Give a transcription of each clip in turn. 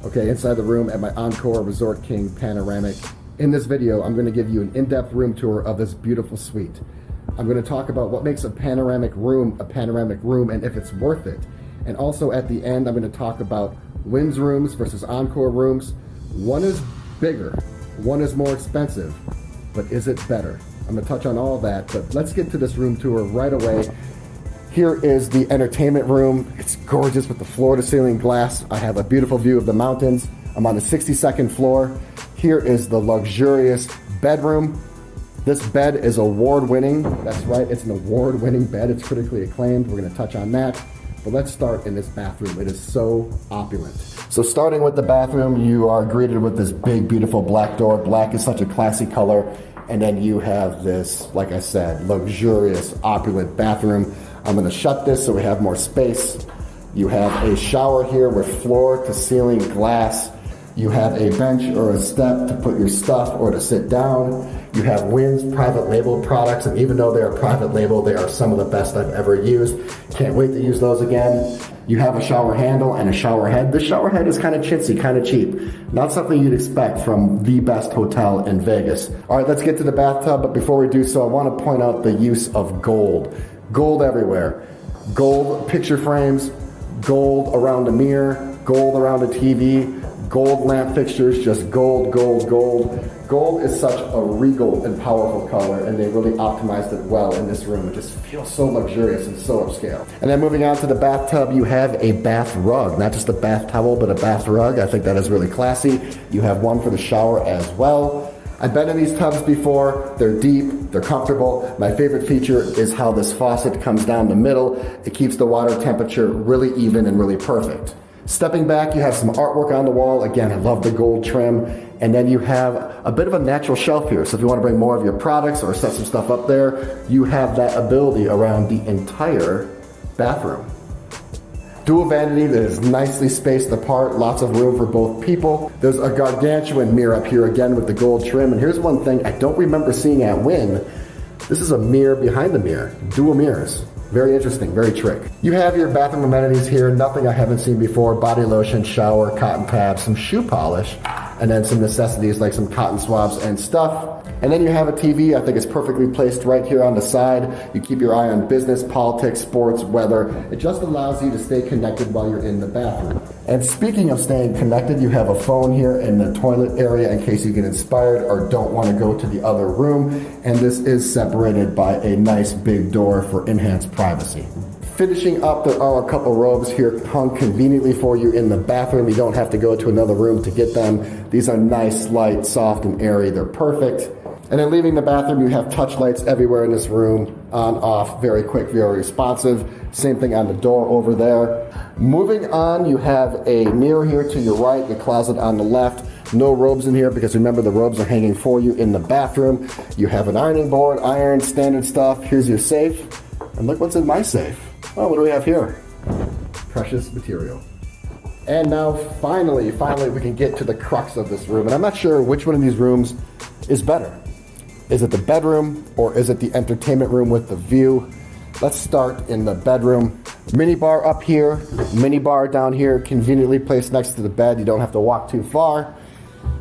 okay, inside the room at my Encore Resort King Panoramic. In this video, I'm gonna give you an in-depth room tour of this beautiful suite. I'm gonna talk about what makes a panoramic room, and if it's worth it. And also at the end, I'm gonna talk about Wynn's rooms versus Encore rooms. One is bigger, one is more expensive, but is it better? I'm gonna touch on all that, but let's get to this room tour right away. Here is the entertainment room. It's gorgeous with the floor-to-ceiling glass. I have a beautiful view of the mountains. I'm on the 62nd floor. Here is the luxurious bedroom. This bed is award-winning. That's right, it's an award-winning bed. It's critically acclaimed. We're gonna touch on that. But let's start in this bathroom. It is so opulent. So starting with the bathroom, you are greeted with this big, beautiful black door. Black is such a classy color. And then you have this, like I said, luxurious, opulent bathroom. I'm gonna shut this so we have more space. You have a shower here with floor-to-ceiling glass. You have a bench or a step to put your stuff or to sit down. You have Wynn's private label products, and even though they are private label, they are some of the best I've ever used. Can't wait to use those again. You have a shower handle and a shower head. This shower head is kind of chintzy, kind of cheap. Not something you'd expect from the best hotel in Vegas. All right, let's get to the bathtub, but before we do so, I want to point out the use of gold. Gold everywhere. Gold picture frames, gold around the mirror, gold around the TV, gold lamp fixtures, just gold, gold, gold. Gold is such a regal and powerful color, and they really optimized it well in this room. It just feels so luxurious and so upscale. And then moving on to the bathtub, you have a bath rug, not just a bath towel, but a bath rug. I think that is really classy. You have one for the shower as well. I've been in these tubs before. They're deep, they're comfortable. My favorite feature is how this faucet comes down the middle. It keeps the water temperature really even and really perfect. Stepping back, you have some artwork on the wall. Again, I love the gold trim. And then you have a bit of a natural shelf here. So if you want to bring more of your products or set some stuff up there, you have that ability around the entire bathroom. Dual vanity that is nicely spaced apart, lots of room for both people. There's a gargantuan mirror up here again with the gold trim. And here's one thing I don't remember seeing at Wynn. This is a mirror behind the mirror, dual mirrors. Very interesting, very trick. You have your bathroom amenities here, nothing I haven't seen before. Body lotion, shower, cotton pads, some shoe polish, and then some necessities like some cotton swabs and stuff. And then you have a TV, I think it's perfectly placed right here on the side. You keep your eye on business, politics, sports, weather. It just allows you to stay connected while you're in the bathroom. And speaking of staying connected, you have a phone here in the toilet area in case you get inspired or don't want to go to the other room. And this is separated by a nice big door for enhanced privacy. Finishing up, there are a couple robes here hung conveniently for you in the bathroom. You don't have to go to another room to get them. These are nice, light, soft, and airy. They're perfect. And then leaving the bathroom, you have touch lights everywhere in this room. On, off, very quick, very responsive. Same thing on the door over there. Moving on, you have a mirror here to your right, the closet on the left. No robes in here because remember the robes are hanging for you in the bathroom. You have an ironing board, iron, standard stuff. Here's your safe. And look what's in my safe. Oh, what do we have here? Precious material. And now finally we can get to the crux of this room. And I'm not sure which one of these rooms is better. Is it the bedroom or is it the entertainment room with the view? Let's start in the bedroom. Mini bar up here, mini bar down here, conveniently placed next to the bed. You don't have to walk too far.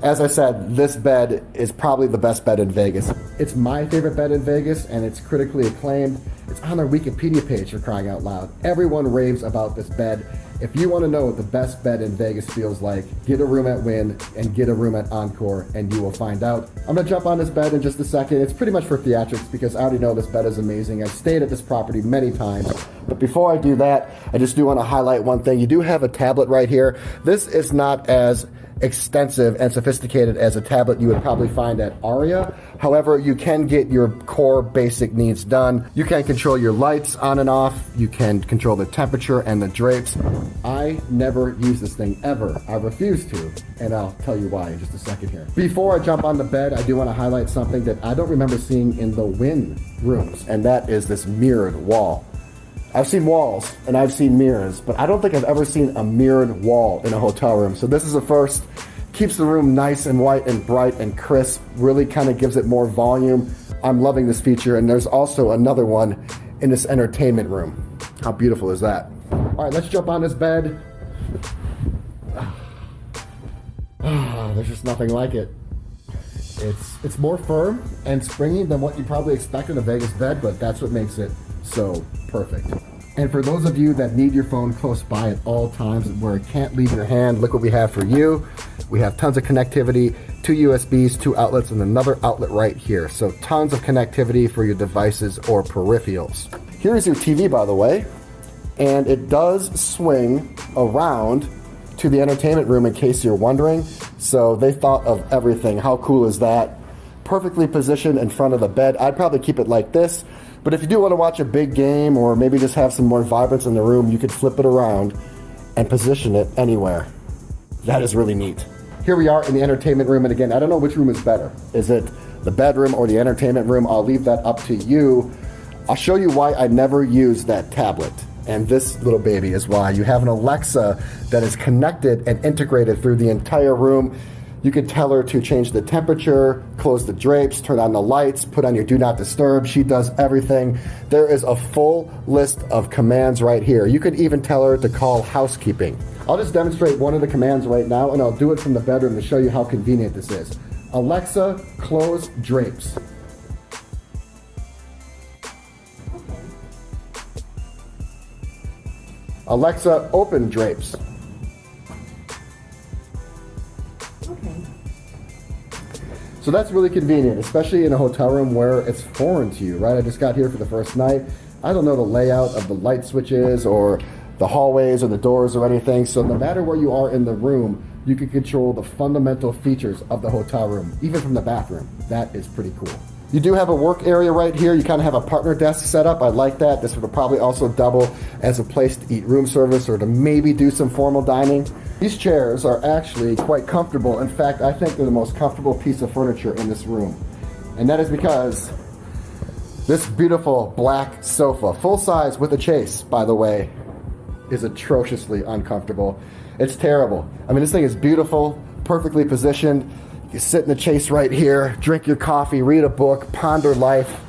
As I said, this bed is probably the best bed in Vegas. It's my favorite bed in Vegas, and it's critically acclaimed. It's on their Wikipedia page, for crying out loud. Everyone raves about this bed. If you want to know what the best bed in Vegas feels like, get a room at Wynn and get a room at Encore, and you will find out. I'm going to jump on this bed in just a second. It's pretty much for theatrics because I already know this bed is amazing. I've stayed at this property many times. But before I do that, I just do want to highlight one thing. You do have a tablet right here. This is not as extensive and sophisticated as a tablet you would probably find at Aria. However, you can get your core basic needs done. You can control your lights on and off. You can control the temperature and the drapes. I never use this thing ever. I refuse to, and I'll tell you why in just a second here. Before I jump on the bed, I do want to highlight something that I don't remember seeing in the Wynn rooms, and that is this mirrored wall. I've seen walls and I've seen mirrors, but I don't think I've ever seen a mirrored wall in a hotel room. So this is a first. Keeps the room nice and white and bright and crisp, really kind of gives it more volume. I'm loving this feature, and there's also another one in this entertainment room. How beautiful is that? All right, let's jump on this bed. There's just nothing like it. It's more firm and springy than what you probably expect in a Vegas bed, but that's what makes it so perfect. And for those of you that need your phone close by at all times where it can't leave your hand, look what we have for you. We have tons of connectivity, 2 USBs, 2 outlets, and another outlet right here. So tons of connectivity for your devices or peripherals. Here's your TV, by the way, and it does swing around to the entertainment room in case you're wondering. So they thought of everything. How cool is that? Perfectly positioned in front of the bed. I'd probably keep it like this, but if you do want to watch a big game or maybe just have some more vibrance in the room, you could flip it around and position it anywhere. That is really neat. Here we are in the entertainment room, and again, I don't know which room is better. Is it the bedroom or the entertainment room? I'll leave that up to you. I'll show you why I never use that tablet. And this little baby is why. You have an Alexa that is connected and integrated through the entire room. You can tell her to change the temperature, close the drapes, turn on the lights, put on your do not disturb. She does everything. There is a full list of commands right here. You could even tell her to call housekeeping. I'll just demonstrate one of the commands right now, and I'll do it from the bedroom to show you how convenient this is. Alexa, close drapes. Alexa, open drapes. Okay. So that's really convenient, especially in a hotel room where it's foreign to you, right? I just got here for the first night. I don't know the layout of the light switches or the hallways or the doors or anything. So no matter where you are in the room, you can control the fundamental features of the hotel room, even from the bathroom. That is pretty cool. You do have a work area right here. You kind of have a partner desk set up. I like that. This would probably also double as a place to eat room service or to maybe do some formal dining. These chairs are actually quite comfortable. In fact, I think they're the most comfortable piece of furniture in this room. And that is because this beautiful black sofa, full size with a chase, by the way, is atrociously uncomfortable. It's terrible. I mean, this thing is beautiful, perfectly positioned. You sit in the chase right here, drink your coffee, read a book, ponder life.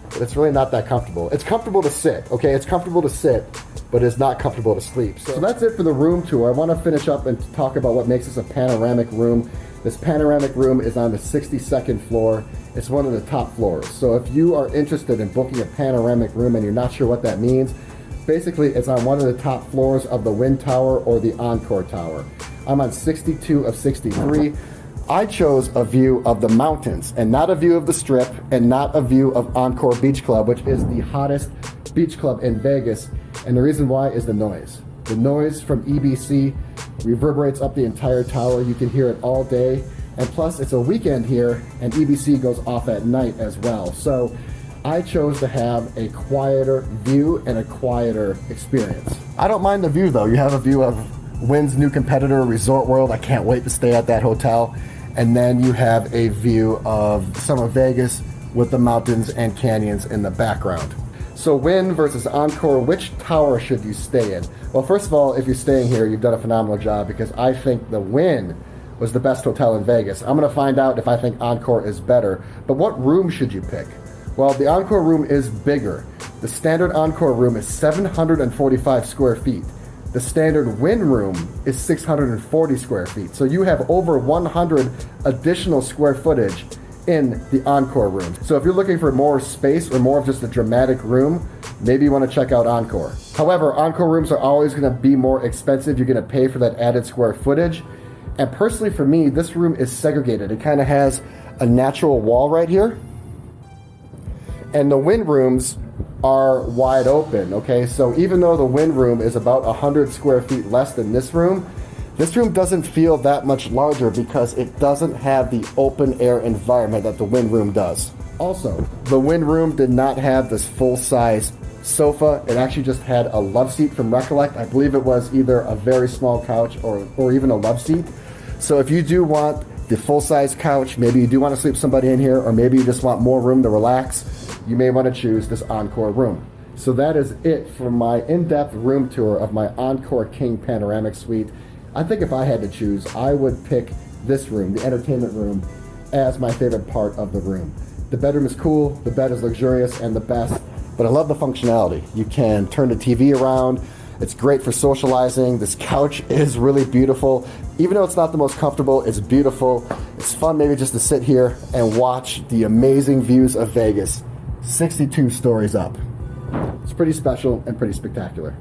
But it's really not that comfortable. It's comfortable to sit, okay? It's comfortable to sit, but it's not comfortable to sleep. So that's it for the room tour. I want to finish up and talk about what makes this a panoramic room. This panoramic room is on the 62nd floor. It's one of the top floors. So if you are interested in booking a panoramic room and you're not sure what that means, basically it's on one of the top floors of the Wynn Tower or the Encore Tower. I'm on 62 of 63. I chose a view of the mountains and not a view of the Strip and not a view of Encore Beach Club, which is the hottest beach club in Vegas. And the reason why is the noise. The noise from EBC reverberates up the entire tower. You can hear it all day. And plus it's a weekend here and EBC goes off at night as well. So I chose to have a quieter view and a quieter experience. I don't mind the view though. You have a view of Wynn's new competitor, Resort World. I can't wait to stay at that hotel. And then you have a view of summer Vegas with the mountains and canyons in the background. So Wynn versus Encore, which tower should you stay in? Well, first of all, if you're staying here, you've done a phenomenal job because I think the Wynn was the best hotel in Vegas. I'm gonna find out if I think Encore is better. But what room should you pick? Well, the Encore room is bigger. The standard Encore room is 745 square feet. The standard Wynn room is 640 square feet. So you have over 100 additional square footage in the Encore room. So if you're looking for more space or more of just a dramatic room, maybe you want to check out Encore. However, Encore rooms are always going to be more expensive. You're going to pay for that added square footage. And personally for me, this room is segregated. It kind of has a natural wall right here. And the Wynn rooms are wide open, okay? So even though the Wynn room is about 100 square feet less than this room doesn't feel that much larger because it doesn't have the open air environment that the Wynn room does. Also, the Wynn room did not have this full-size sofa. It actually just had a love seat from Recollect. I believe it was either a very small couch or even a love seat. So if you do want the full-size couch, maybe you do want to sleep somebody in here, or maybe you just want more room to relax, you may want to choose this Encore room. So that is it for my in-depth room tour of my Encore King Panoramic Suite. I think if I had to choose, I would pick this room, the entertainment room, as my favorite part of the room. The bedroom is cool, the bed is luxurious and the best, but I love the functionality. You can turn the TV around. It's great for socializing. This couch is really beautiful. Even though it's not the most comfortable, it's beautiful. It's fun maybe just to sit here and watch the amazing views of Vegas, 62 stories up. It's pretty special and pretty spectacular.